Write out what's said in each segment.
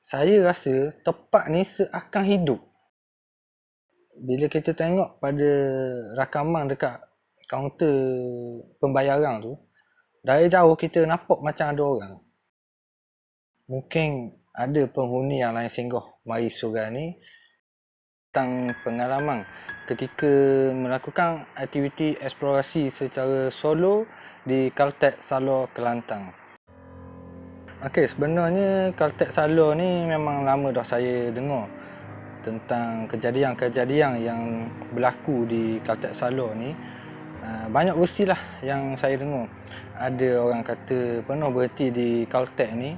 saya rasa tepak ni seakan hidup. Bila kita tengok pada rakaman dekat kaunter pembayaran tu, dari jauh kita nampak macam ada orang. Mungkin ada penghuni yang lain singgah mari surau ni tentang pengalaman ketika melakukan aktiviti eksplorasi secara solo di Caltech Salor, Kelantan. Okey, sebenarnya Caltech Salor ni memang lama dah saya dengar tentang kejadian-kejadian yang berlaku di Caltech Salor ni. Banyak versi lah yang saya dengar. Ada orang kata pernah berhenti di Caltech ni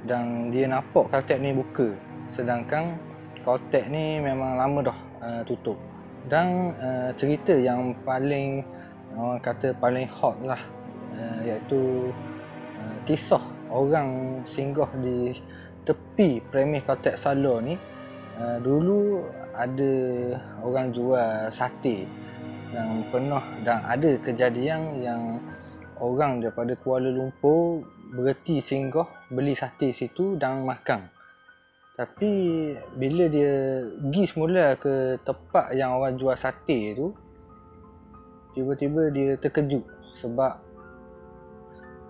dan dia nampak Caltech ni buka, sedangkan Caltech ni memang lama dah tutup. Dan cerita yang paling orang kata paling hot lah, iaitu kisah orang singgah di tepi premis Caltech Salor ni. Dulu ada orang jual sate yang pernah, dan ada kejadian yang orang daripada Kuala Lumpur berhenti singgah beli sate situ dan makan. Tapi bila dia pergi semula ke tempat yang orang jual sate tu, tiba-tiba dia terkejut sebab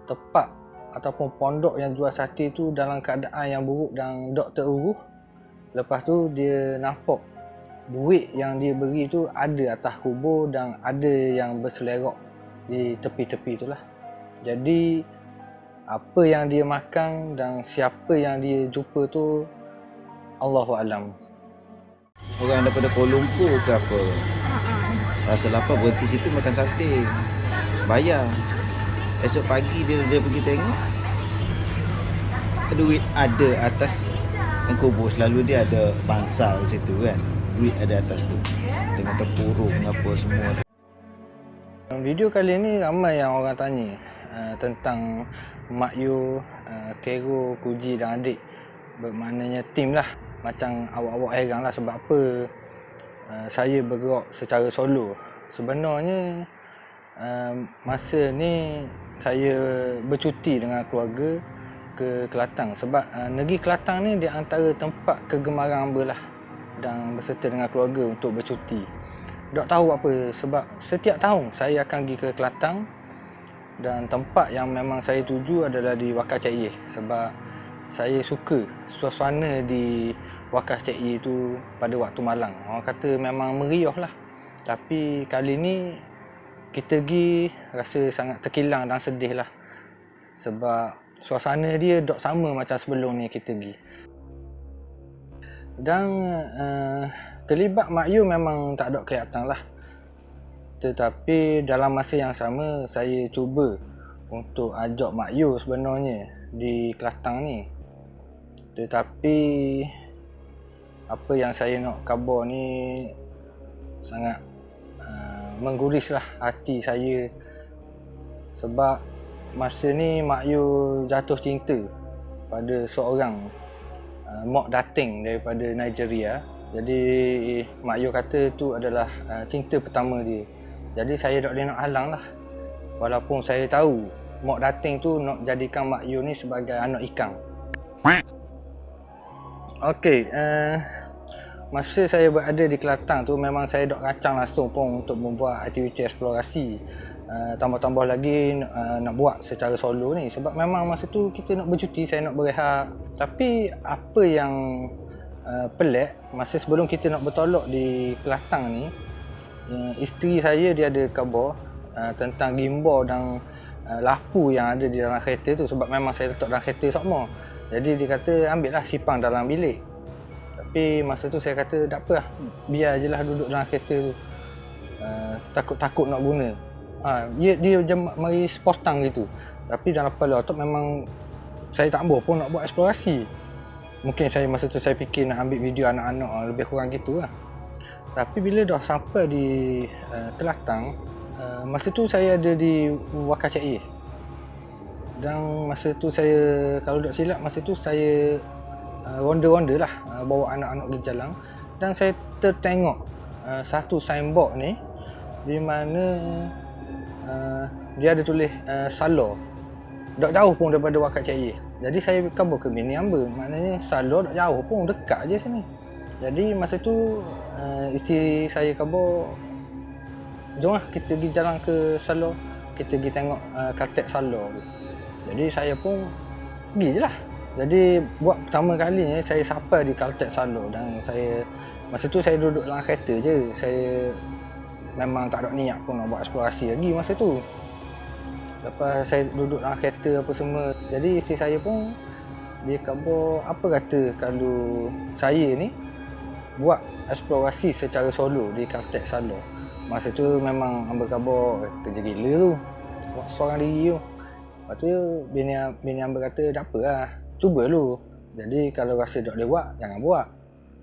tempat ataupun pondok yang jual sate tu dalam keadaan yang buruk dan tak teruruh. Lepas tu dia nampak duit yang dia beri tu ada atas kubur dan ada yang berselerok di tepi-tepi tu lah. Jadi apa yang dia makan dan siapa yang dia jumpa tu Allahualam. Orang daripada Kuala Lumpur ke apa, rasa lapar berhenti situ makan sate, bayar. Esok pagi dia pergi tengok duit ada atas yang kubur. Selalu dia ada bansal situ kan, duit ada atas tu, tengah terpuruk apa semua. Video kali ni ramai yang orang tanya tentang Mak Yu, Kero, Kuji dan adik. Bermaknanya tim lah. Macam awak-awak heran lah sebab apa saya bergerak secara solo. Sebenarnya masa ni saya bercuti dengan keluarga ke Kelantan. Sebab negeri Kelantan ni di antara tempat kegemaran hamba lah, dan berserta dengan keluarga untuk bercuti. Tak tahu apa sebab setiap tahun saya akan pergi ke Kelantan, dan tempat yang memang saya tuju adalah di Waka Cik Ye. Sebab saya suka suasana di Waka Cik Ye tu pada waktu malam. Orang kata memang meriah lah. Tapi kali ni kita pergi rasa sangat terkilang dan sedih lah. Sebab suasana dia tak sama macam sebelum ni kita pergi. Dan terlibat Mak Yu memang tak ada kelihatan lah. Tetapi dalam masa yang sama saya cuba untuk ajak Mak Yu sebenarnya di Kelantan ni. Tetapi apa yang saya nak khabar ni sangat menggurislah hati saya. Sebab masa ni Mak Yu jatuh cinta pada seorang Mok Dating daripada Nigeria. Jadi Mak Yu kata tu adalah cinta pertama dia. Jadi saya tak boleh nak halang lah. Walaupun saya tahu Mok Dating tu nak jadikan Mak Yu ni sebagai anak ikan. Okey, masa saya berada di Kelantan tu memang saya dok rancang langsung pun untuk membuat aktiviti eksplorasi. Tambah-tambah lagi nak buat secara solo ni sebab memang masa tu kita nak bercuti, saya nak berehat. Tapi apa yang pelik, masa sebelum kita nak bertolak di Kelantan ni, isteri saya dia ada khabar tentang gimbal dan lampu yang ada di dalam kereta tu. Sebab memang saya letak dalam kereta semua. Jadi dia kata ambillah simpan dalam bilik. Tapi masa tu saya kata tak apa lah, biar je lah duduk dalam kereta tu. Takut-takut nak guna. Dia mari sepotang gitu. Tapi dalam kepala otak memang saya tak mahu pun nak buat eksplorasi. Mungkin saya masa tu saya fikir nak ambil video anak-anak, lebih kurang gitu lah. Tapi bila dah sampai di Kelantan, masa tu saya ada di Waka Cik Ye. Dan masa tu saya, kalau tak silap masa tu saya ronda-ronda lah, bawa anak-anak ke jalan. Dan saya tertengok satu signboard ni di mana dia ada tulis Salor. Tak jauh pun daripada Waka Cik Ye. Jadi saya kabur ke Bini Amba. Maknanya Salor tak jauh pun, dekat je sini. Jadi masa tu isteri saya kabur, jom lah kita pergi jalan ke Salor, kita pergi tengok Kaltek Salor tu. Jadi saya pun pergi je lah. Jadi buat pertama kalinya saya sampai di Kaltek Salor, dan saya masa tu saya duduk dalam kereta je. Saya memang tak ada niat pun nak buat eksplorasi lagi masa tu. Lepas saya duduk dalam kereta apa semua, jadi isteri saya pun dia khabar apa kata kalau saya ni buat eksplorasi secara solo di Kaltek Salor. Masa tu memang hamba khabar kerja gila tu, buat seorang diri tu. Lepas tu bini hamba kata tak apa lah, cuba dulu. Jadi kalau rasa tak boleh buat, jangan buat.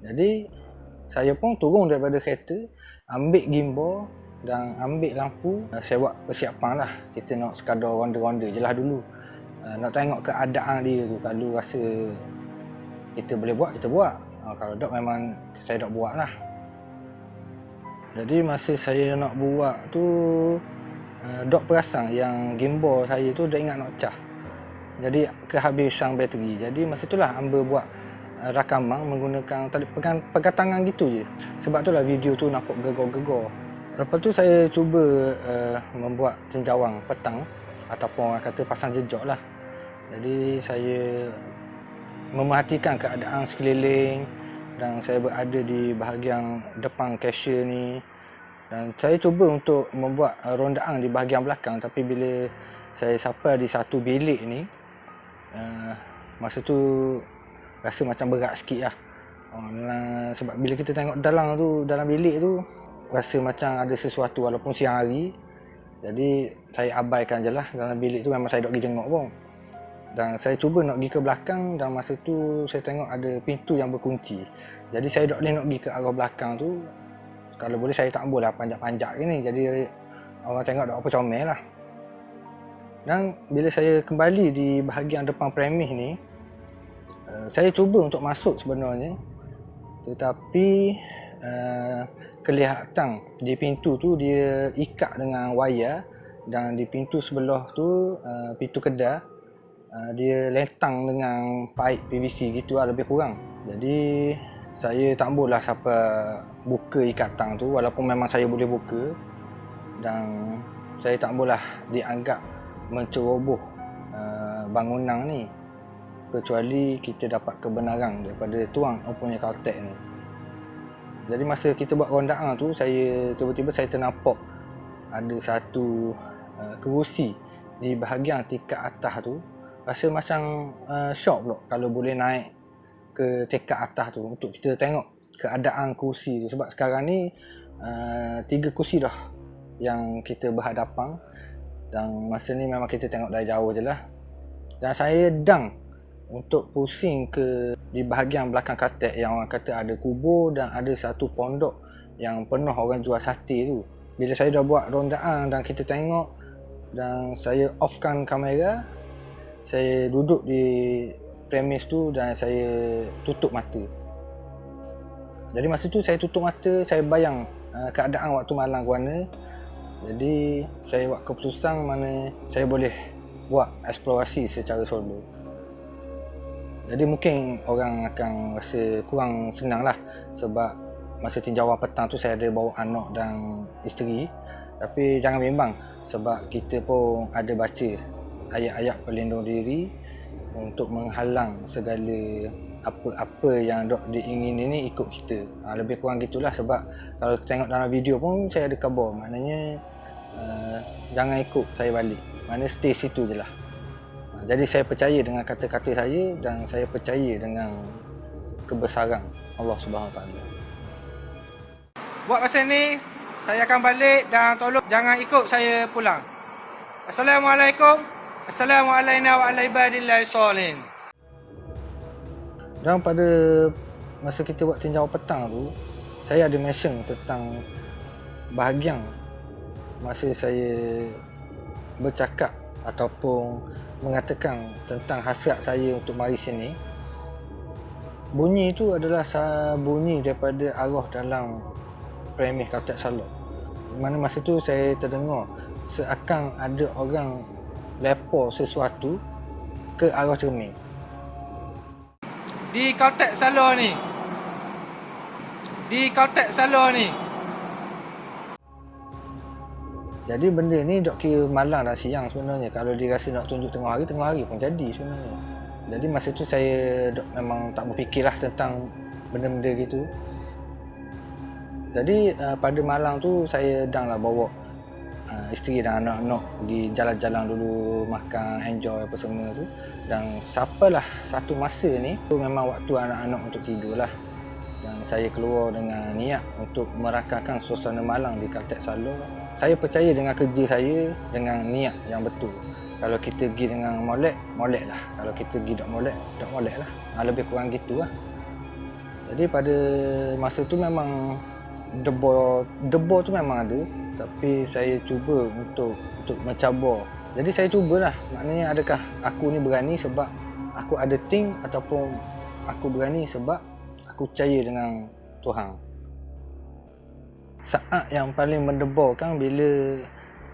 Jadi saya pun turun daripada kereta, ambil gimbal dan ambil lampu. Saya buat persiapan lah, kita nak sekadar ronda-ronda je lah dulu. Nak tengok keadaan dia tu, kalau rasa kita boleh buat, kita buat. Kalau tak memang saya tak buat lah. Jadi masa saya nak buat tu, dok perasan yang gimbal saya tu dah ingat nak pecah. Jadi kehabisan bateri. Jadi masa tu lah hamba buat rakaman menggunakan tali pegang tangan gitu je. Sebab tu lah video tu nampak gegar-gegar. Lepas tu saya cuba membuat tinjauan petang, ataupun orang kata pasang jejak lah. Jadi saya memerhatikan keadaan sekeliling, dan saya berada di bahagian depan cashier ni, dan saya cuba untuk membuat rondaan di bahagian belakang. Tapi bila saya sampai di satu bilik ni, masa tu rasa macam berat sikit lah. Sebab bila kita tengok dalam bilik tu, rasa macam ada sesuatu walaupun siang hari. Jadi saya abaikan je lah. Dalam bilik tu memang saya tak pergi jenguk pun. Dan saya cuba nak pergi ke belakang, dan masa tu saya tengok ada pintu yang berkunci. Jadi saya tak boleh nak pergi ke arah belakang tu. Kalau boleh saya tak boleh lah panjat-panjat ke ni. Jadi orang tengok tak apa comel lah. Dan bila saya kembali di bahagian depan premis ni, saya cuba untuk masuk sebenarnya. Tetapi kelihatan di pintu tu dia ikat dengan wayar, dan di pintu sebelah tu, pintu kedai, dia lentang dengan paip PVC gitu lah, lebih kurang. Jadi saya tak boleh sampai buka ikatan tu, walaupun memang saya boleh buka. Dan saya tak boleh dianggap menceroboh bangunan ni, kecuali kita dapat kebenaran daripada tuan mempunyai Kaltek ni. Jadi masa kita buat rondaan tu, tiba-tiba saya ternampak ada satu kerusi di bahagian tingkat atas tu. Rasa macam syok pula kalau boleh naik ke tingkat atas tu untuk kita tengok keadaan kerusi tu. Sebab sekarang ni 3 kerusi dah yang kita berhadapan, dan masa ni memang kita tengok dari jauh je lah. Dan saya dang untuk pusing ke di bahagian belakang Kaltek yang orang kata ada kubur dan ada satu pondok yang penuh orang jual sate tu. Bila saya dah buat rondaan dan kita tengok, dan saya offkan kamera, saya duduk di premis tu dan saya tutup mata. Jadi masa tu saya tutup mata, saya bayang keadaan waktu malam ke mana. Jadi saya buat keputusan mana saya boleh buat eksplorasi secara solo. Jadi mungkin orang akan rasa kurang senang lah, sebab masa tinjauan petang tu saya ada bawa anak dan isteri. Tapi jangan bimbang, sebab kita pun ada baca ayat-ayat pelindung diri untuk menghalang segala apa-apa yang dok diingini ni ikut kita. Lebih kurang gitulah. Sebab kalau tengok dalam video pun saya ada khabar, maknanya jangan ikut saya balik, maknanya stay situ je lah. Jadi saya percaya dengan kata-kata saya, dan saya percaya dengan kebesaran Allah Subhanahu Taala. Buat masa ni saya akan balik, dan tolong jangan ikut saya pulang. Assalamualaikum. Assalamualaikum warahmatullahi wabarakatuh. Dan pada masa kita buat tinjauan petang tu, saya ada mention tentang bahagian masa saya bercakap ataupun mengatakan tentang hasrat saya untuk mari sini. Bunyi itu adalah bunyi daripada arwah dalam premis Kaltek Salor. Mana masa tu saya terdengar seakan ada orang lepor sesuatu ke arah cermin. Di Caltex Salor ni. Di Caltex Salor ni. Jadi benda ni dok kira malang dan siang sebenarnya. Kalau dia rasa nak tunjuk tengah hari pun jadi sebenarnya. Jadi masa tu saya dok memang tak berfikirlah tentang benda-benda gitu. Jadi pada malang tu saya danglah bawa isteri dan anak-anak pergi jalan-jalan dulu, makan, enjoy apa semua tu. Dan sapalah satu masa ni tu memang waktu anak-anak untuk tidur lah. Dan saya keluar dengan niat untuk merakamkan suasana malang di Caltex Salor. Saya percaya dengan kerja saya, dengan niat yang betul. Kalau kita pergi dengan molek, molek lah. Kalau kita pergi tak molek lah. Lebih kurang gitu lah. Jadi pada masa tu memang debor tu memang ada. Tapi saya cuba untuk mencabar. Jadi saya cubalah. Maknanya adakah aku ni berani sebab aku ada think, ataupun aku berani sebab aku percaya dengan Tuhan. Saat yang paling mendebarkan bila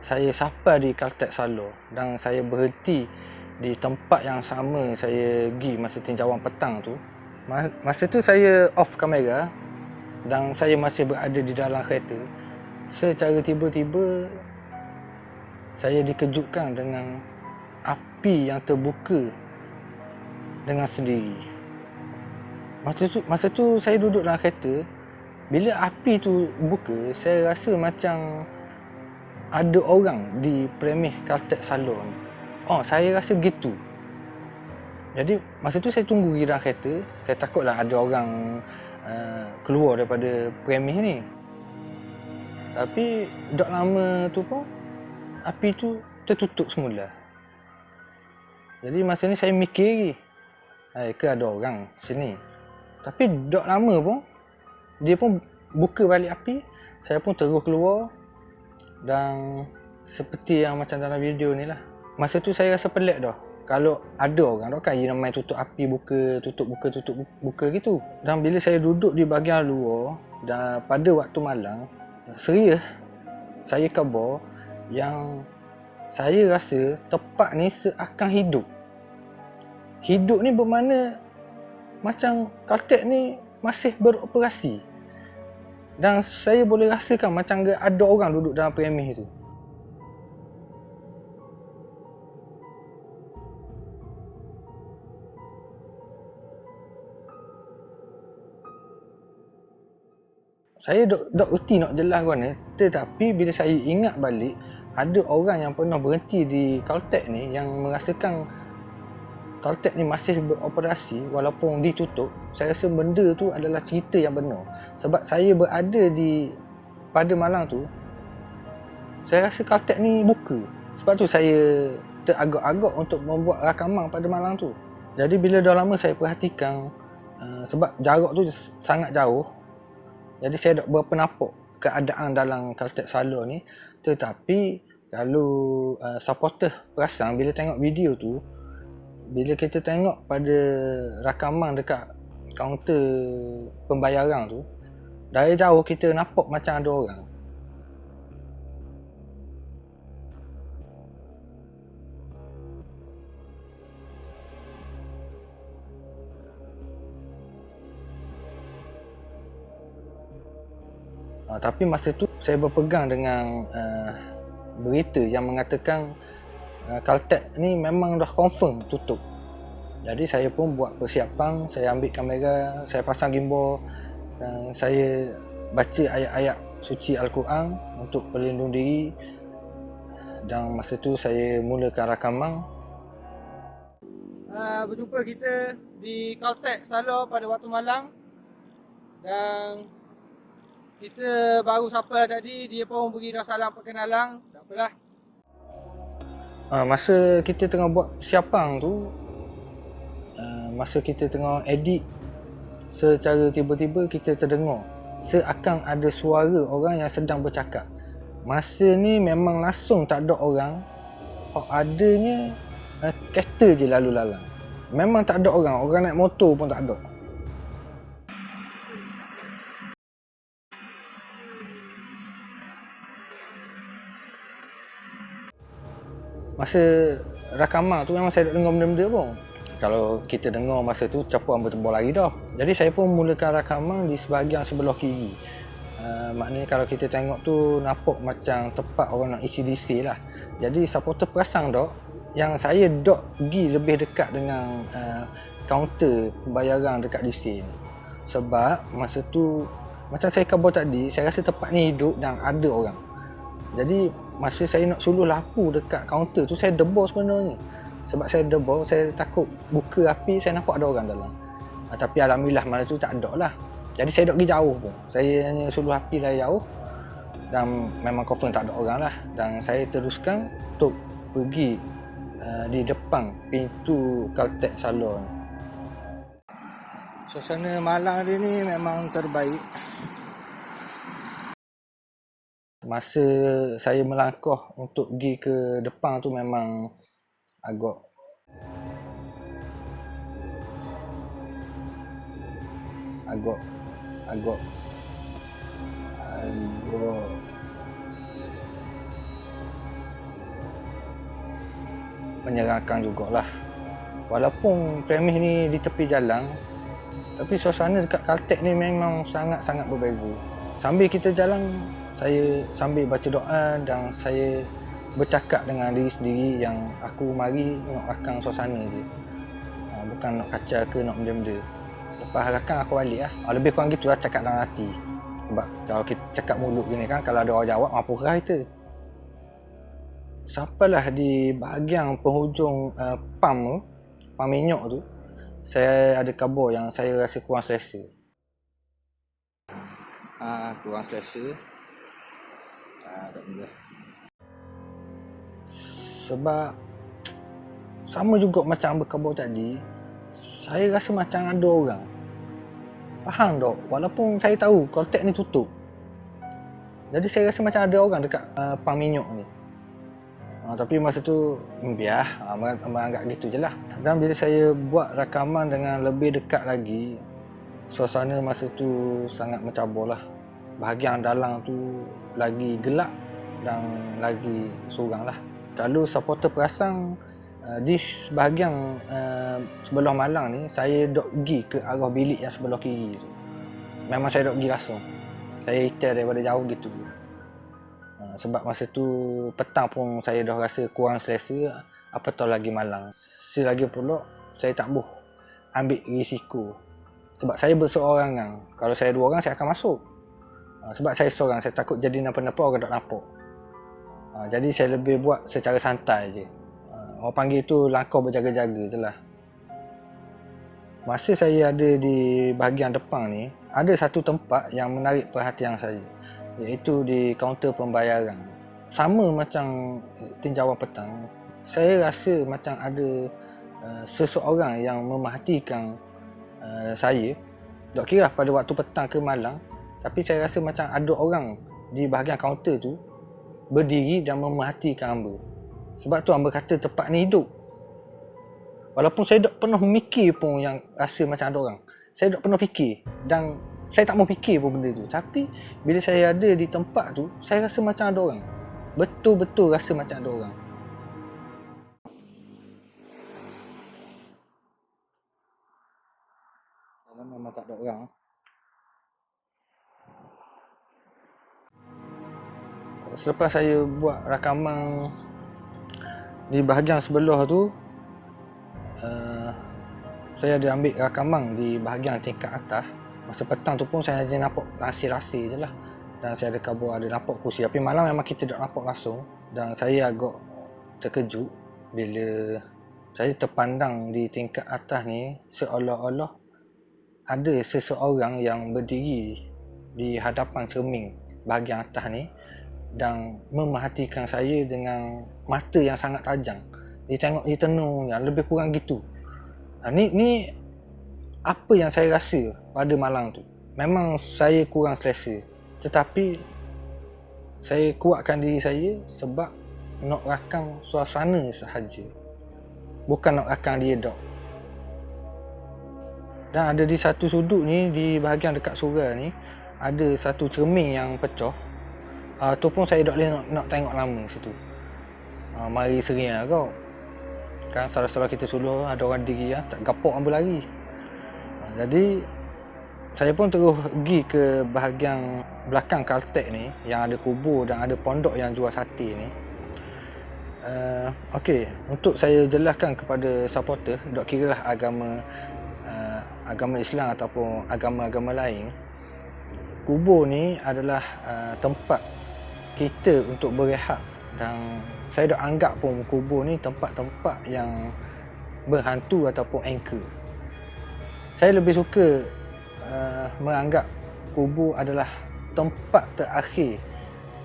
saya sampai di Caltex Salor dan saya berhenti di tempat yang sama saya pergi masa tinjauan petang tu. Masa tu saya off kamera dan saya masih berada di dalam kereta. Secara tiba-tiba saya dikejutkan dengan api yang terbuka dengan sendiri. Masa tu saya duduk dalam kereta. Bila api tu buka, saya rasa macam ada orang di premis Caltex Salor ni. Saya rasa gitu. Jadi masa tu saya tunggu di dalam kereta. Saya takutlah ada orang keluar daripada premis ni. Tapi tak lama tu pun api tu tertutup semula. Jadi masa ni saya mikir lagi, ke ada orang sini. Tapi tak lama pun dia pun buka balik api. Saya pun terus keluar. Dan seperti yang macam dalam video ni lah. Masa tu saya rasa pelik dah. Kalau ada orang takkan dia main tutup api, tutup buka gitu. Dan bila saya duduk di bahagian luar dan pada waktu malam, serius saya khabar yang saya rasa tempat ni seakan hidup. Hidup ni bermakna macam Caltex ni masih beroperasi. Dan saya boleh rasakan macam ada orang duduk dalam premis tu. Saya dok erti nak jelas mana, tetapi bila saya ingat balik, ada orang yang pernah berhenti di Caltex ni yang merasakan Caltex ni masih beroperasi walaupun ditutup. Saya rasa benda tu adalah cerita yang benar. Sebab saya berada pada malam tu, saya rasa Caltex ni buka. Sebab tu saya teragak-agak untuk membuat rakaman pada malam tu. Jadi bila dah lama saya perhatikan, sebab jarak tu sangat jauh, jadi saya tak berapa nampak keadaan dalam Caltex Salor ni. Tetapi kalau supporter perasan bila tengok video tu, bila kita tengok pada rakaman dekat kaunter pembayaran tu, dari jauh kita nampak macam ada orang. Tapi masa tu saya berpegang dengan berita yang mengatakan Caltex ni memang dah confirm tutup. Jadi saya pun buat persiapan, saya ambil kamera, saya pasang gimbal dan saya baca ayat-ayat suci Al-Quran untuk pelindung diri. Dan masa tu saya mulakan rakaman. Berjumpa kita di Caltex Salor pada waktu malam. Dan kita baru sampai tadi, dia pun beri dah salam perkenalan. Tak apalah. Masa kita tengah buat siapang tu, masa kita tengah edit, secara tiba-tiba kita terdengar seakan ada suara orang yang sedang bercakap. Masa ni memang langsung tak ada orang. Adanya kereta je lalu lalang. Memang tak ada orang. Orang naik motor pun tak ada. Masa rakaman tu memang saya tak dengar benda-benda pun. Kalau kita dengar masa tu capuan bertebal lagi dah. Jadi saya pun mulakan rakaman di sebahagian sebelah kiri. Maknanya kalau kita tengok tu nampak macam tempat orang nak isi DC lah. Jadi supporter perasan dok yang saya dok pergi lebih dekat dengan kaunter pembayaran dekat DC ni. Sebab masa tu macam saya khabar tadi, saya rasa tempat ni hidup dan ada orang. Jadi masa saya nak suluh lampu dekat kaunter tu, saya debor sebenarnya. Sebab saya debor, saya takut buka api, saya nampak ada orang dalam. Tapi alhamdulillah malam tu tak ada lah. Jadi saya dok pergi jauh pun. Saya hanya suluh api dari jauh. Dan memang confirm tak ada orang lah. Dan saya teruskan untuk pergi di depan pintu Caltex Salon. Suasana malam dia ni memang terbaik. Masa saya melangkah untuk pergi ke depan tu memang agak menyeramkan jugalah. Walaupun premis ni di tepi jalan, tapi suasana dekat Caltex ni memang sangat-sangat berbeza. Sambil kita jalan, saya sambil baca doa dan saya bercakap dengan diri sendiri yang aku mari nak rakam suasana je. Bukan nak kacau ke nak benda-benda. Lepas rakam aku balik lah. Lebih kurang gitu lah cakap dalam hati. Sebab kalau kita cakap mulut gini kan, kalau ada orang jawab, apa kerah kita. Sampailah di bahagian penghujung pam minyak tu, saya ada khabar yang saya rasa kurang selesa. Kurang selesa. Tak boleh. Sebab sama juga macam berkhabar tadi, saya rasa macam ada orang. Faham tak? Walaupun saya tahu Caltex ni tutup. Jadi saya rasa macam ada orang dekat pam minyak ni. Tapi masa tu biar, menganggap gitu je lah. Dan bila saya buat rakaman dengan lebih dekat lagi, suasana masa tu sangat mencabar lah. Bahagian dalam tu lagi gelap dan lagi seorang lah. Kalau supporter perasan, di bahagian sebelah malang ni, saya dok pergi ke arah bilik yang sebelah kiri tu. Memang saya dok pergi langsung. Saya hitam daripada jauh gitu. Sebab masa tu petang pun saya dah rasa kurang selesa, apatah lagi malang. Selagi pula saya tak boleh ambil risiko. Sebab saya berseorangan. Kalau saya dua orang saya akan masuk. Sebab saya seorang, saya takut jadi nampak-nampak orang tak nampak. Jadi saya lebih buat secara santai je. Orang panggil tu langkah berjaga-jaga je lah. Masa saya ada di bahagian depan ni, ada satu tempat yang menarik perhatian saya, iaitu di kaunter pembayaran. Sama macam tinjauan petang, saya rasa macam ada seseorang yang memerhatikan saya. Tak kira pada waktu petang ke malam, tapi saya rasa macam ada orang di bahagian kaunter tu berdiri dan memerhatikan hamba. Sebab tu hamba kata tempat ni hidup. Walaupun saya tak pernah mikir pun yang rasa macam ada orang. Saya tak pernah fikir dan saya tak mau fikir pun benda tu. Tapi bila saya ada di tempat tu, saya rasa macam ada orang. Betul-betul rasa macam ada orang. Dalam memang tak ada orang. Selepas saya buat rakaman di bahagian sebelah tu, saya ada ambil rakaman di bahagian tingkat atas. Masa petang tu pun saya hanya nampak lasir-lasir je lah. Dan saya ada khabar ada nampak kursi. Tapi malam memang kita tak nampak langsung. Dan saya agak terkejut bila saya terpandang di tingkat atas ni, seolah-olah ada seseorang yang berdiri di hadapan cermin bahagian atas ni dan memerhatikan saya dengan mata yang sangat tajam. Dia tengok, dia tenungnya, lebih kurang gitu. Ni apa yang saya rasa pada malam tu. Memang saya kurang selesa, tetapi saya kuatkan diri saya sebab nak rakam suasana sahaja, bukan nak rakam dia dok. Dan ada di satu sudut ni, di bahagian dekat surau ni, ada satu cermin yang pecah. Tu pun saya tak boleh nak tengok lama situ. Mari seria kau. Kan saudara-saudara kita dulu ada orang diri tak gapok ambil lari. Jadi saya pun terus pergi ke bahagian belakang Caltech ni yang ada kubur dan ada pondok yang jual sate ni. Okey, untuk saya jelaskan kepada supporter, dok kiralah agama Islam ataupun agama-agama lain, kubur ni adalah tempat kita untuk berehat, dan saya dah anggap pun kubur ni tempat-tempat yang berhantu ataupun angker. Saya lebih suka menganggap kubur adalah tempat terakhir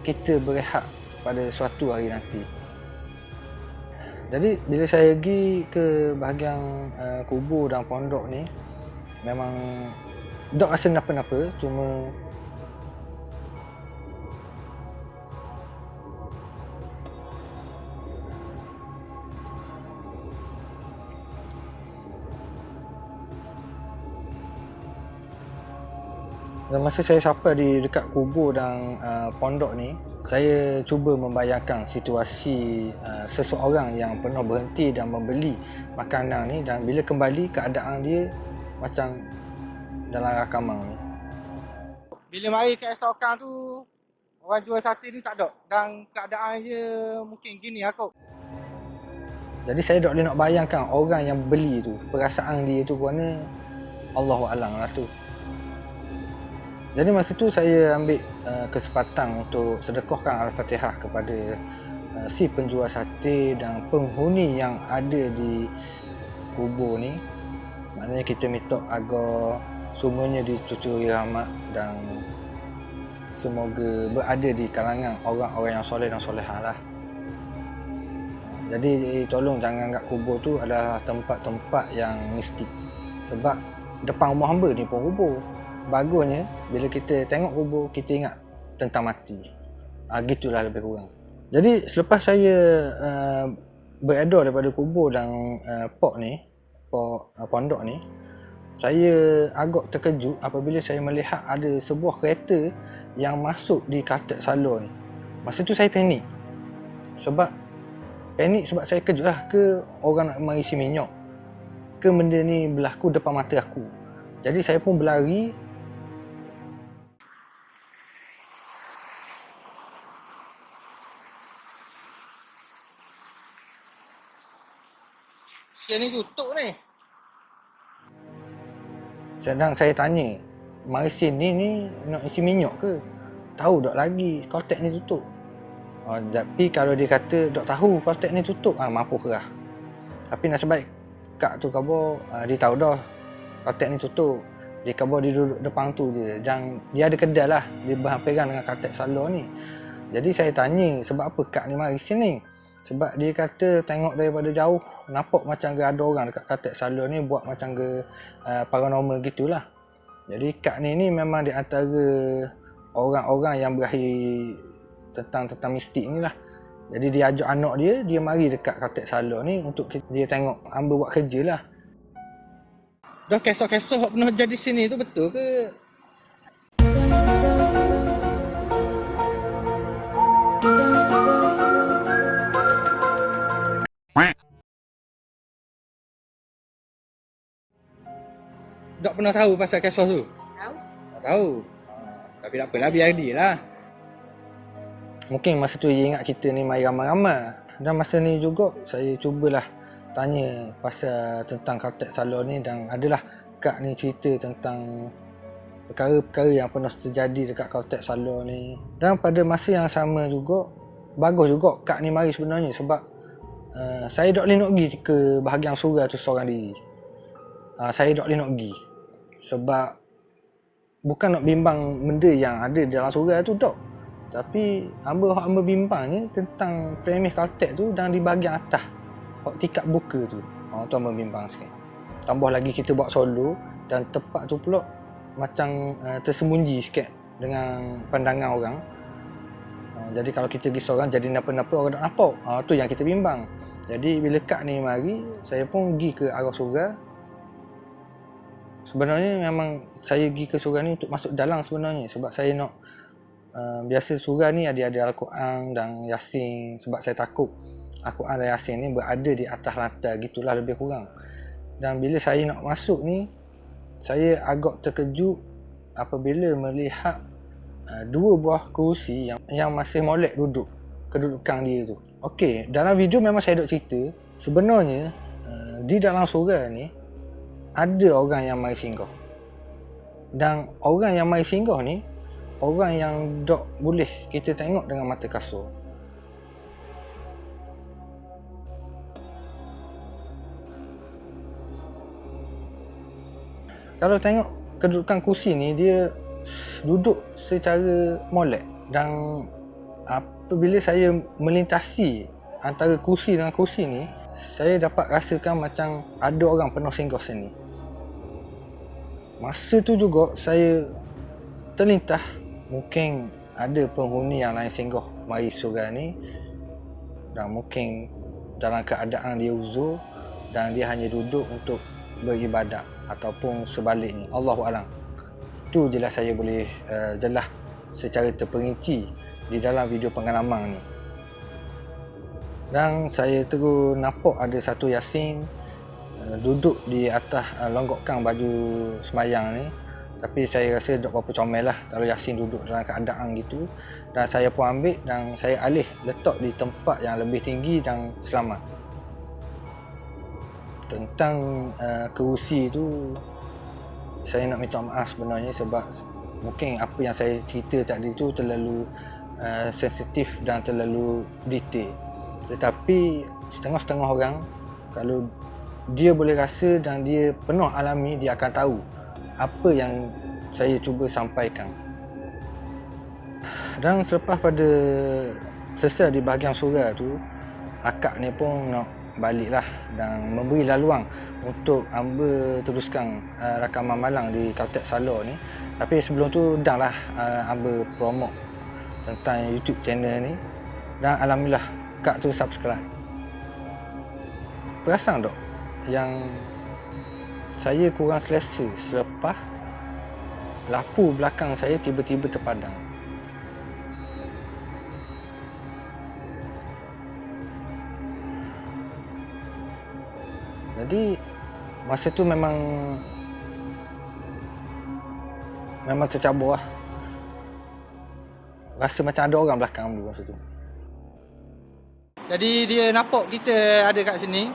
kita berehat pada suatu hari nanti. Jadi bila saya pergi ke bahagian kubur dan pondok ni, memang tak rasa napa-napa, cuma dan masa saya sampai di dekat kubur dan pondok ni, saya cuba membayangkan situasi seseorang yang pernah berhenti dan membeli makanan ni, dan bila kembali keadaan dia macam dalam rakaman ni. Bila mari ke esokan tu, orang jual sate ni tak ada, dan keadaan dia mungkin gini aku. Jadi saya tak boleh nak bayangkan orang yang beli tu, perasaan dia tu kerana Allahualam lah tu. Jadi masa tu saya ambil kesempatan untuk sedekahkan Al-Fatihah kepada si penjual sate dan penghuni yang ada di kubur ni. Maknanya kita minta agar semuanya dicucuri rahmat dan semoga berada di kalangan orang-orang yang soleh dan solehah lah. Jadi tolong jangan anggap kubur tu adalah tempat-tempat yang mistik. Sebab depan rumah hamba ni pun kubur. Bagusnya bila kita tengok kubur, kita ingat tentang mati. Gitulah lebih kurang. Jadi selepas saya beredar daripada kubur dan pondok ni, saya agak terkejut apabila saya melihat ada sebuah kereta yang masuk di Caltech Salon ni. Masa tu saya panik. Sebab saya kejut lah, ke orang nak mengisi minyak, ke benda ni berlaku depan mata aku. Jadi saya pun berlari. Sian ni tutup ni. Sedang saya tanya, mari sini ni nak isi minyak ke? Tahu tak lagi Caltech ni tutup. Tapi kalau dia kata tak tahu Caltech ni tutup, mampu kerah. Tapi nasib baik kak tu khabar, dia tahu dah Caltech ni tutup. Dia khabar dia duduk depan tu je, dan dia ada kedai lah, dia berhampiran dengan Caltech Salon ni. Jadi saya tanya, sebab apa kak ni mari sini? Sebab dia kata tengok daripada jauh, nampak macam ada orang dekat Caltech Salon ni buat macam paranormal gitulah. Jadi kak ni memang di antara orang-orang yang berakhir tentang mistik ni lah. Jadi dia ajak anak dia mari dekat Caltech Salon ni untuk dia tengok hamba buat kerja lah. Dah kisah-kisah pernah jadi sini tu betul ke? Tak pernah tahu pasal kisah tu? Tahu? Tak tahu. Tapi tak apalah, biar dia lah. Mungkin masa tu dia ingat kita ni mai ramai-ramai. Dan masa ni juga saya cubalah tanya pasal tentang Caltech Salon ni, dan adalah kak ni cerita tentang perkara-perkara yang pernah terjadi dekat Caltech Salon ni. Dan pada masa yang sama juga, bagus juga kak ni mari sebenarnya, sebab saya tak boleh nak pergi ke bahagian surau tu seorang diri. Saya tak boleh nak pergi sebab bukan nak bimbang benda yang ada dalam surau tu tak, tapi hamba bimbangnya tentang premis Caltech tu dan di bahagian atas hak tingkap buka tu. Tu hamba bimbang sikit. Tambah lagi kita buat solo dan tempat tu pula macam tersembunyi sikit dengan pandangan orang. Jadi kalau kita pergi seorang, jadi napa-napa orang tak nampak. Tu yang kita bimbang. Jadi bila kak ni mari, saya pun pergi ke arah surau. Sebenarnya memang saya pergi ke surau ni untuk masuk dalam sebenarnya, sebab saya nak biasa surau ni ada Al-Quran dan Yasin, sebab saya takut Al-Quran dan Yasin ni berada di atas lantai gitulah lebih kurang. Dan bila saya nak masuk ni, saya agak terkejut apabila melihat dua buah kerusi yang masih molek duduk kedudukan dia tu. Okey, dalam video memang saya dok cerita, sebenarnya di dalam surau ni ada orang yang mari singgah. Dan orang yang mari singgah ni orang yang dok boleh kita tengok dengan mata kasar. Kalau tengok kedudukan kursi ni, dia duduk secara molek. Dan apabila saya melintasi antara kursi dengan kursi ni, saya dapat rasakan macam ada orang penuh singgah sini. Masa tu juga saya terlintas mungkin ada penghuni yang lain singgah mari surau ni, dan mungkin dalam keadaan dia uzur dan dia hanya duduk untuk beribadat ataupun sebaliknya, Allahu a'lam. Itu jelas saya boleh jelas secara terperinci di dalam video pengalaman ni. Dan saya terus nampak ada satu Yasin duduk di atas longgokkan baju semayang ni. Tapi saya rasa tak berapa comel lah kalau Yasin duduk dalam keadaan gitu. Dan saya pun ambil dan saya alih letak di tempat yang lebih tinggi dan selamat. Tentang kerusi tu, saya nak minta maaf sebenarnya sebab mungkin apa yang saya cerita tadi tu terlalu sensitif dan terlalu detail. Tetapi setengah-setengah orang, kalau dia boleh rasa dan dia penuh alami, dia akan tahu apa yang saya cuba sampaikan. Dan selepas pada selesai di bahagian surau tu, akak ni pun nak baliklah dan memberi laluan untuk hamba teruskan rakaman malang di Caltech Salor ni. Tapi sebelum tu dah lah hamba promote tentang YouTube channel ni, dan alhamdulillah kak tu subscribe. Perasan tak yang saya kurang selesa selepas lampu belakang saya tiba-tiba terpadam. Jadi masa tu memang tercabar lah. Rasa macam ada orang belakang hamba masa tu. Jadi dia nampak kita ada kat sini.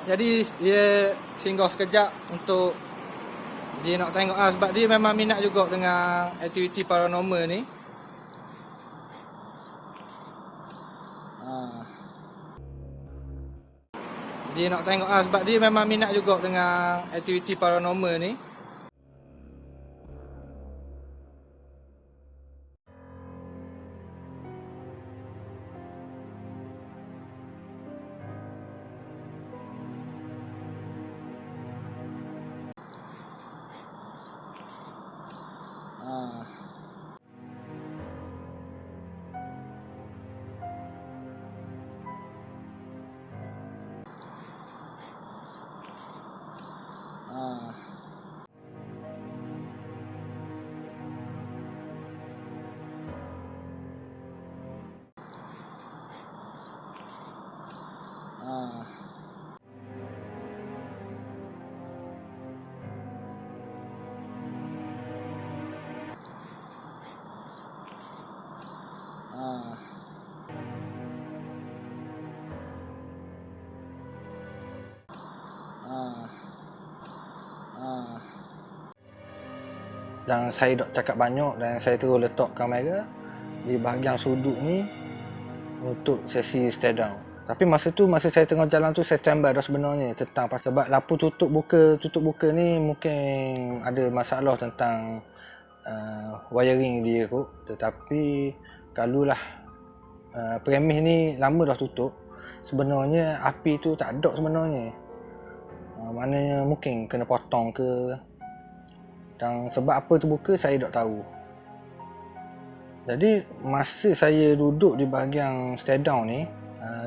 Jadi dia singgah sekejap untuk dia nak tengok sebab dia memang minat juga dengan aktiviti paranormal ni. Dia nak tengok sebab dia memang minat juga dengan aktiviti paranormal ni. Dan saya tak cakap banyak dan saya terus letak kamera di bahagian sudut ni untuk sesi stay down. Tapi masa saya tengah jalan tu saya standby dah sebenarnya tentang pasal sebab lampu tutup buka ni mungkin ada masalah tentang wiring dia kot. Tetapi kalulah premis ni lama dah tutup, sebenarnya api tu tak ada sebenarnya. Maknanya mungkin kena potong ke, dan sebab apa terbuka saya tak tahu. Jadi masa saya duduk di bahagian stay down ni,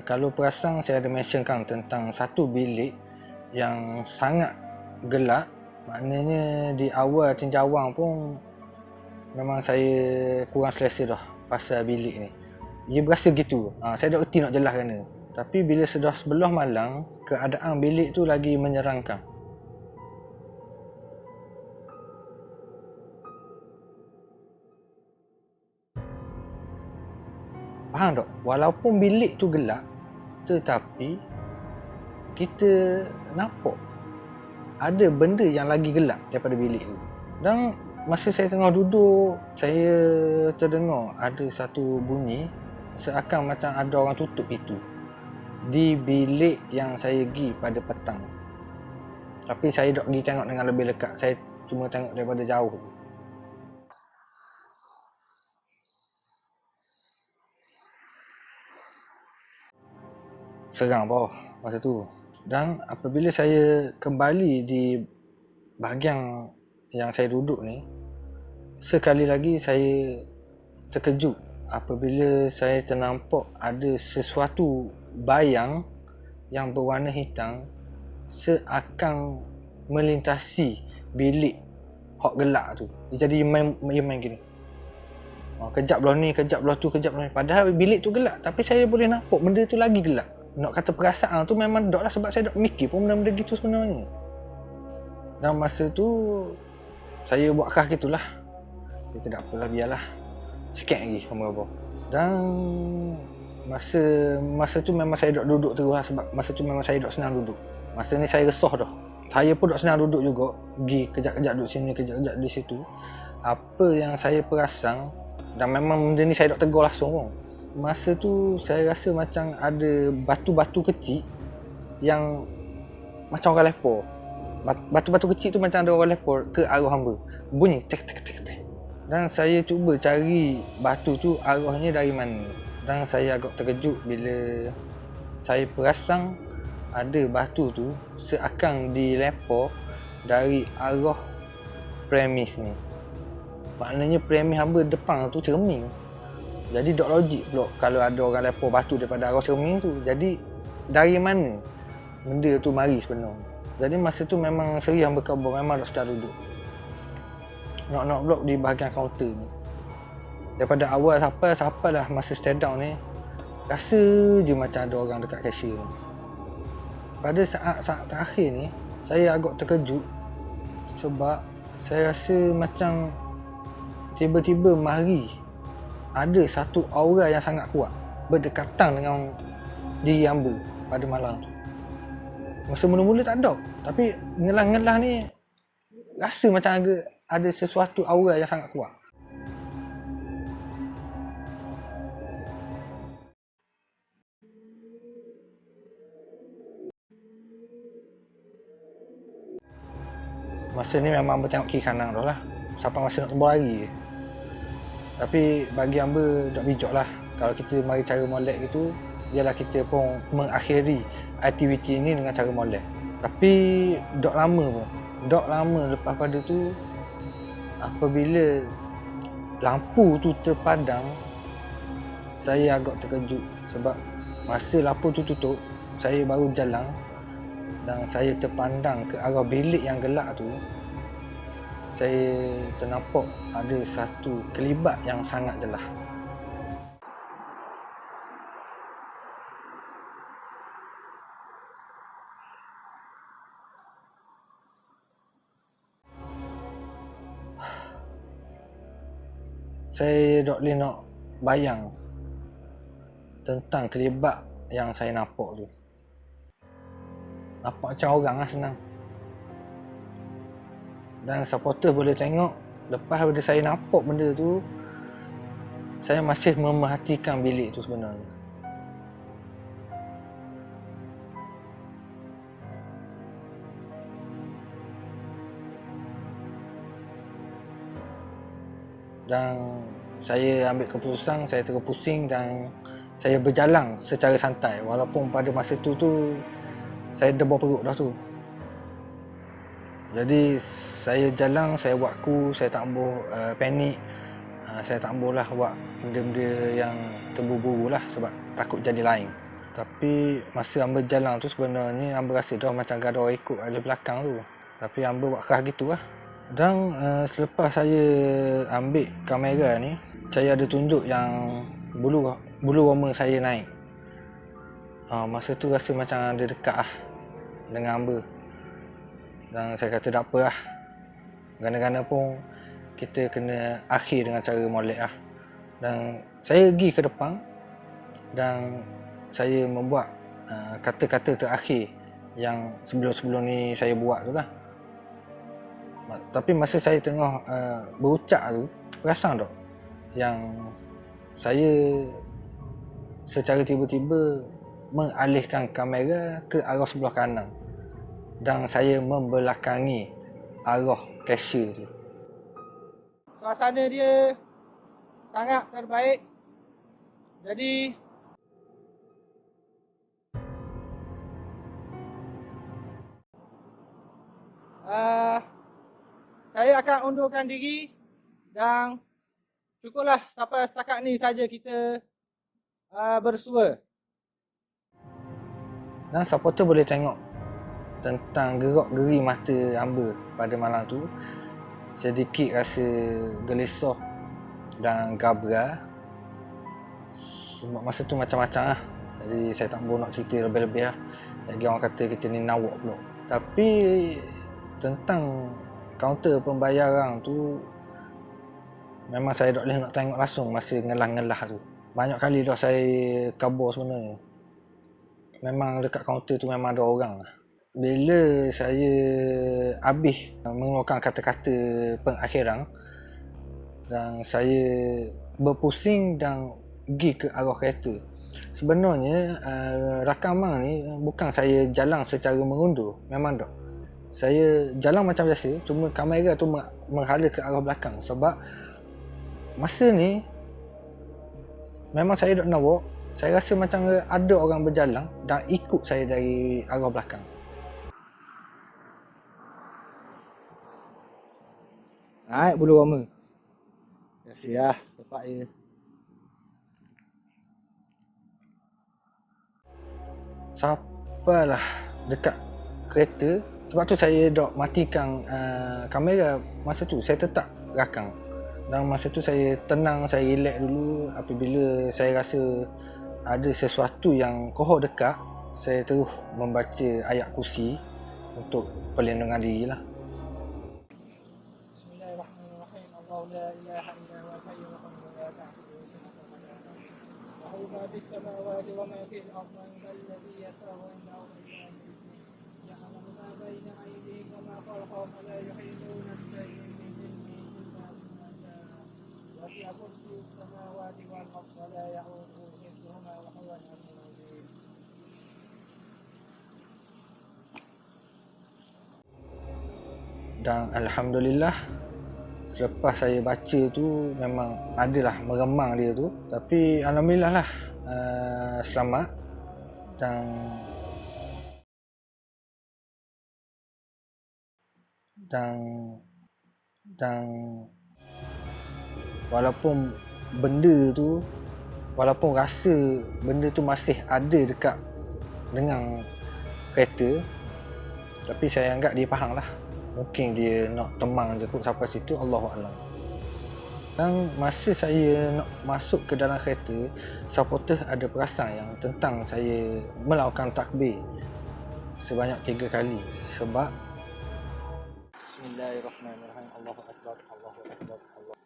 kalau perasan saya ada mentionkan tentang satu bilik yang sangat gelap. Maknanya di awal tinjauan pun memang saya kurang selesa dah pasal bilik ni. Dia berasa gitu. Saya tak erti nak jelaskan dia. Tapi bila sudah sebelah malam, keadaan bilik tu lagi menyeramkan. Faham tak? Walaupun bilik tu gelap, tetapi kita nampak ada benda yang lagi gelap daripada bilik tu. Dan masa saya tengah duduk, saya terdengar ada satu bunyi seakan macam ada orang tutup pintu di bilik yang saya pergi pada petang. Tapi saya tak pergi tengok dengan lebih dekat, saya cuma tengok daripada jauh je. Seram bawah masa tu. Dan apabila saya kembali di bahagian yang saya duduk ni, sekali lagi saya terkejut apabila saya ternampak ada sesuatu bayang yang berwarna hitam seakan melintasi bilik hok gelap tu. Dia jadi main gini. Kejap belah ni, kejap belah tu, kejap belah ni. Padahal bilik tu gelap, tapi saya boleh nampak benda tu lagi gelap. Nak kata perasaan tu memang tak lah, sebab saya tak mikir pun benda-benda gitu sebenarnya. Dan masa tu saya buat khas gitulah. Dia tak apalah, biarlah. Sikit lagi berapa. Dan masa tu memang saya tak duduk terus lah, sebab masa tu memang saya tak senang duduk. Masa ni saya resah dah. Saya pun tak senang duduk juga. Pergi kejap-kejap duduk sini, kejap-kejap di situ. Apa yang saya perasan, dan memang benda ni saya tak tegur langsung pun. Masa tu saya rasa macam ada batu-batu kecil yang macam orang lepor. Batu-batu kecil tu macam ada orang lepor ke arah hamba. Bunyi tek tek tek tek. Dan saya cuba cari batu tu arahnya dari mana. Dan saya agak terkejut bila saya perasan ada batu tu seakan dilepor dari arah premis ni. Maknanya premis hamba depan tu cermin. Jadi tak logik pula kalau ada orang lepor batu daripada arah cermin tu. Jadi dari mana benda tu mari sebenarnya. Jadi masa tu memang seri hamba kabur, memang tak sedar duduk. Nak blok di bahagian kaunter ni. Daripada awal sampai lah masa stand down ni, rasa je macam ada orang dekat cashier ni. Pada saat terakhir ni, saya agak terkejut sebab saya rasa macam tiba-tiba mari ada satu aura yang sangat kuat berdekatan dengan diri hamba pada malam tu. Masa mula-mula tak ada, tapi ngelah-ngelah ni rasa macam ada sesuatu aura yang sangat kuat. Masa ni memang hamba tengok kiri kanan dah lah, sampai masa nak tembus lagi. Tapi bagi hamba tak bijak lah. Kalau kita mari cara molek gitu, ialah kita pun mengakhiri aktiviti ni dengan cara molek. Tapi tak lama lepas pada tu, apabila lampu tu terpadam, saya agak terkejut sebab masa lampu tu tutup, saya baru jalan dan saya terpandang ke arah bilik yang gelap tu. Saya ternampak ada satu kelibat yang sangat jelas. Saya tak boleh nak bayang tentang kelibat yang saya nampak tu. Nampak macam orang lah senang. Dan supporter boleh tengok, lepas daripada saya nampak benda tu, saya masih memerhatikan bilik tu sebenarnya. Dan saya ambil keputusan, saya terus pusing dan saya berjalan secara santai. Walaupun pada masa tu saya debur perut dah tu. Jadi saya jalan, saya buat saya tak ambil panik. Saya tak ambil lah buat benda-benda yang terburu-buru lah sebab takut jadi lain. Tapi masa hamba jalan tu sebenarnya hamba rasa dah macam ada orang ikut dari belakang tu. Tapi hamba buat keras gitu lah. Dan selepas saya ambil kamera ni, saya ada tunjuk yang bulu roma saya naik. Masa tu rasa macam dia dekat lah dengan hamba. Dan saya kata tak apa lah. Gana-gana pun kita kena akhir dengan cara molek lah. Dan saya pergi ke depan dan saya membuat kata-kata terakhir yang sebelum-sebelum ni saya buat tu lah. Tapi masa saya tengah berucap tu, perasan tak yang saya secara tiba-tiba mengalihkan kamera ke arah sebelah kanan dan saya membelakangi arah cashier tu. Suasana dia sangat terbaik. Jadi saya akan undurkan diri dan cukuplah sampai setakat ni saja kita bersua. Dan supporter boleh tengok tentang gerak-geri mata hamba pada malam tu. Sedikit rasa gelisah dan gabra. Sebab masa tu macam-macam lah. Jadi saya tak mahu nak cerita lebih-lebih lah. Lagi orang kata kita ni nawak pula. Tapi tentang kaunter pembayaran tu, memang saya tak boleh nak tengok langsung masa ngelah-ngelah tu. Banyak kali dah saya kabur sebenarnya. Memang dekat kaunter tu memang ada orang. Bila saya habis mengeluarkan kata-kata pengakhiran dan saya berpusing dan pergi ke arah kereta. Sebenarnya rakaman ni bukan saya jalan secara mengundur, memang tak. Saya jalan macam biasa, cuma kamera tu menghala ke arah belakang sebab masa ni memang saya tak nawak. Saya rasa macam ada orang berjalan dan ikut saya dari arah belakang. Naik bulu roma. Biasalah, tepat je. Sampailah dekat kereta. Sebab tu saya dah matikan kamera masa tu. Saya tetap rakam. Dan masa tu saya tenang, saya relax dulu. Apabila saya rasa ada sesuatu yang kohoh dekat, saya terus membaca ayat kursi untuk perlindungan diri lah. Bismillahirrahmanirrahim. Allahu la ilaha illa huwa al-hayyul qayyum la ta'khudhuhu sinatun wa la nawm. Lahu ma fis samawati wa ma fil ardi. Man dhal ladhi yashfa'u 'indahu illa bi'idhnihi. Ya'lamu ma bayna aydihim wa ma khalfahum wa la yuhituna bi shay'in min 'ilmihi illa bima sha'a. Wasi'a kursiyyuhu as-samawati wal ardi wa la ya'uduhu hifdhuhuma wa huwa al-'aliyyul 'azim. Dan Alhamdulillah, selepas saya baca tu memang adalah meremang dia tu. Tapi Alhamdulillah lah, selamat. Dan walaupun benda tu, walaupun rasa benda tu masih ada dekat dengan kereta, tapi saya anggap dia faham lah. Mungkin dia nak temang je kot sampai situ, Allahuakbar. Dan masa saya nak masuk ke dalam kereta, supporter ada perasan yang tentang saya melakukan takbir sebanyak 3 kali. Sebab Bismillahirrahmanirrahim. Allahu Akbar, Allahu Akbar, Allah.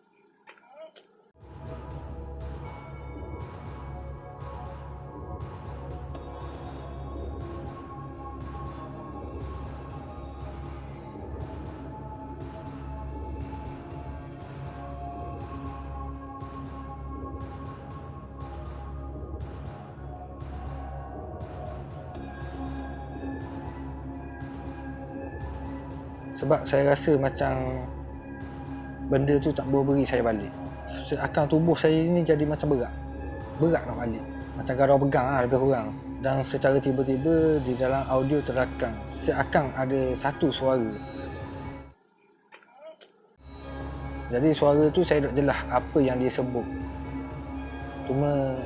Sebab saya rasa macam benda tu tak beri saya balik. Seakan tubuh saya ni jadi macam berat nak balik. Macam garau pegang lah lebih kurang. Dan secara tiba-tiba di dalam audio terakam seakan ada satu suara. Jadi suara tu saya tak jelas apa yang dia sebut. Cuma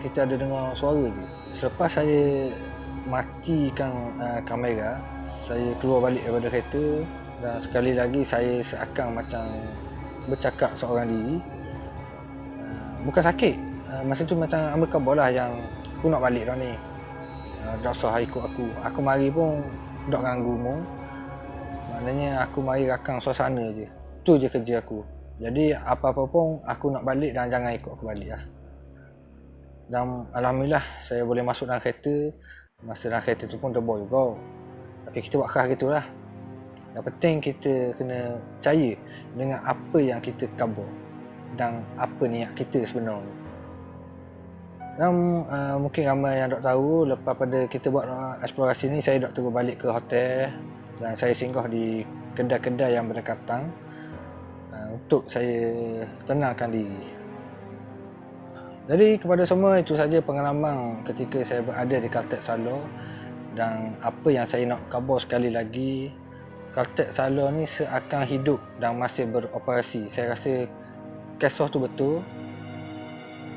kita ada dengar suara je. Selepas saya matikan kamera, saya keluar balik daripada kereta dan sekali lagi saya seakan macam bercakap seorang diri. Bukan sakit, masa tu macam ambil kabar lah yang aku nak balik dah ni. Tak usah ikut aku. Aku mari pun tak ganggu mu. Maknanya aku mari rakang suasana je. Tu je kerja aku. Jadi apa-apa pun aku nak balik dan jangan ikut aku balik lah. Dan alhamdulillah saya boleh masuk dalam kereta. Masa dalam kereta tu pun tebal juga. Tapi kita buat khas gitulah. Yang penting kita kena percaya dengan apa yang kita khabar dan apa niat kita sebenarnya. Dan mungkin ramai yang tak tahu, lepas pada kita buat eksplorasi ni, saya tak terus balik ke hotel dan saya singgah di kedai-kedai yang berdekatan untuk saya tenangkan diri. Jadi kepada semua, itu saja pengalaman ketika saya berada di Caltech Salor. Dan apa yang saya nak khabar sekali lagi, Caltech Salor ni seakan hidup dan masih beroperasi. Saya rasa kisah tu betul.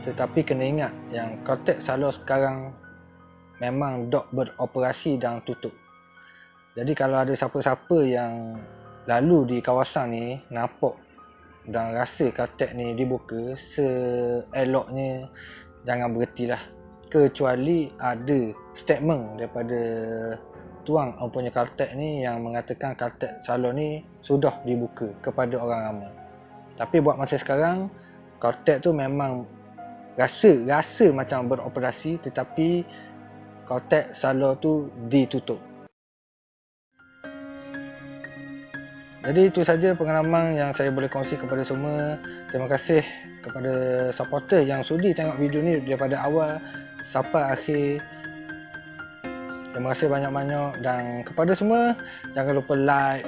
Tetapi kena ingat yang Caltech Salor sekarang memang dok beroperasi dan tutup. Jadi kalau ada siapa-siapa yang lalu di kawasan ni nampak dan rasa Caltech ni dibuka, seeloknya jangan berhentilah. Kecuali ada statement daripada tuang empunya Caltech ni yang mengatakan Caltech Salor ni sudah dibuka kepada orang ramai. Tapi buat masa sekarang, Caltech tu memang rasa macam beroperasi, tetapi Caltech Salor tu ditutup. Jadi itu saja pengalaman yang saya boleh kongsi kepada semua. Terima kasih kepada supporter yang sudi tengok video ni daripada awal sampai akhir. Terima kasih banyak-banyak, dan kepada semua jangan lupa like,